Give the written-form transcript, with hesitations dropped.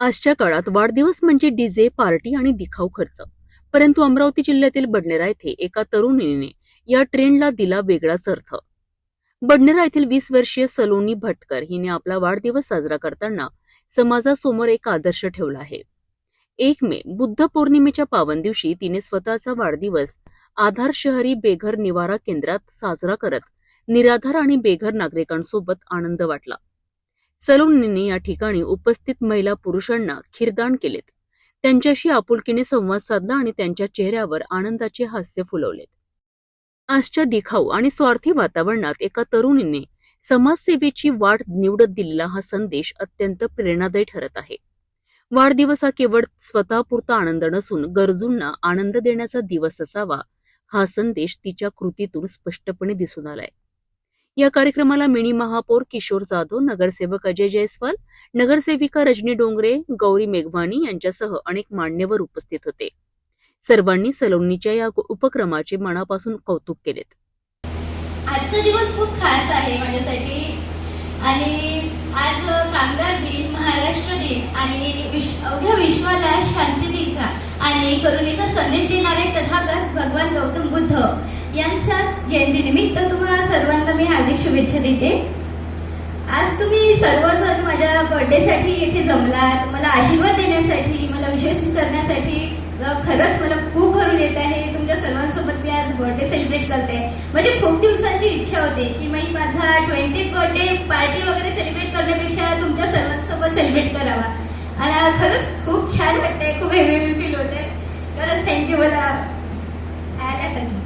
आजच्या काळात वाढदिवस म्हणजे डीजे, पार्टी आणि दिखाऊ खर्च. परंतु अमरावती जिल्ह्यातील बडनेरा येथे एका तरुणीने या ट्रेंडला दिला वेगळाच अर्थ. बडनेरा येथील 20 वर्षीय सलोनी भटकर हिने आपला वाढदिवस साजरा करताना समाजासमोर एक आदर्श ठेवला आहे. 1 मे बुद्ध पौर्णिमेच्या पावन दिवशी तिने स्वतःचा वाढदिवस आधार शहरी बेघर निवारा केंद्रात साजरा करत निराधार आणि बेघर नागरिकांसोबत आनंद वाटला. सलोनीने या ठिकाणी उपस्थित महिला पुरुषांना खीरदान केलेत. त्यांच्याशी आपुलकीने संवाद साधला आणि त्यांच्या चेहऱ्यावर आनंदाचे हास्य फुलवलेत. आजच्या दिखाऊ आणि स्वार्थी वातावरणात एका तरुणीने समाजसेवेची वाट निवडत दिलेला हा संदेश अत्यंत प्रेरणादायी ठरत आहे. वाढदिवस हा केवळ स्वतःपुरता आनंद नसून गरजूंना आनंद देण्याचा दिवस असावा, हा संदेश तिच्या कृतीतून स्पष्टपणे दिसून आलाय. या कार्यक्रमाला मिनी महापौर किशोर जाधव, नगरसेवक अजय जयस्वाल, नगरसेविका रजनी डोंगरे, गौरी मेघवानी यांच्यासह अनेक मान्यवर उपस्थित होते. सर्वांनी सलोनीच्या या उपक्रमाचे मनापासून कौतुक केलेत. आजचा दिवस खूप खास आहे माझ्यासाठी आणि आज कामगार दिन, महाराष्ट्र दिन आणि अवघ्या विश्वाला शांततेचा आणि करुणेचा संदेश देणारे तथागत भगवान गौतम बुद्ध यांचा जयंतीनिमित्त तुम्हाला सर्वांना मी हार्दिक शुभेच्छा देते. आज तुम्ही सर्वजण माझ्या बर्थडेसाठी येथे जमलात, मला आशीर्वाद देण्यासाठी, मला विश्वास करण्यासाठी. खरंच मला खूप भरून येत आहे. तुमच्या सर्वांसोबत मी आज बर्थडे सेलिब्रेट करते. म्हणजे खूप दिवसांची इच्छा होती की मी माझा 20th बर्थडे पार्टी वगैरे सेलिब्रेट करण्यापेक्षा तुमच्या सर्वांसोबत सेलिब्रेट करावा. आणि खरंच खूप छान वाटतंय, खूप हेवी फील होते. खरंच थँक्यू मला आल्यासाठी.